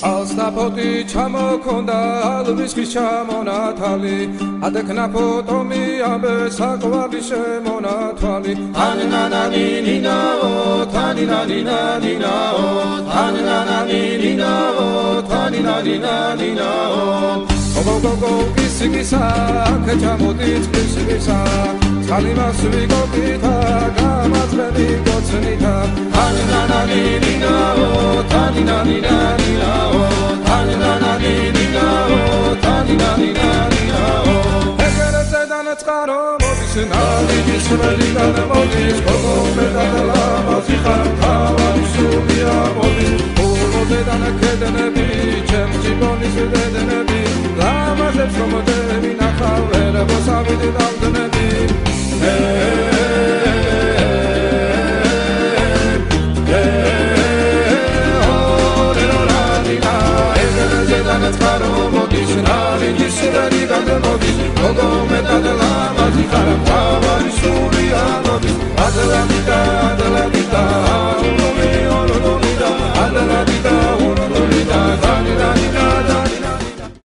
ალსნაფოთი ჩამოქონდა ალვისხის ჩამონათალი ადექნა ფოტომი ამბე საყვარლის შემონათვალი თანინანანინინაო თანინანინანინაო თანინანანინინაო თანინანინანინაო გოგოგოგო კისიკისა ქეჩამოდით კისიკისა წყალიმასვი გოგითა გამაძრები გოცნითა თანინანანინინაო თანინანინანინაო თანინანანინინაო თანინანინანინაო ეგერზე დანაწყარო მოდის ნალდის ველი გადამოდის გოგო მეტალა მოზიხარ თავი სულია მოდის ულოზე დანაკედნები ჩემ ჯიბონის დედნები ლამაზებს რომოდები ნახავ ერებოს ავიდი დავდნები Motis,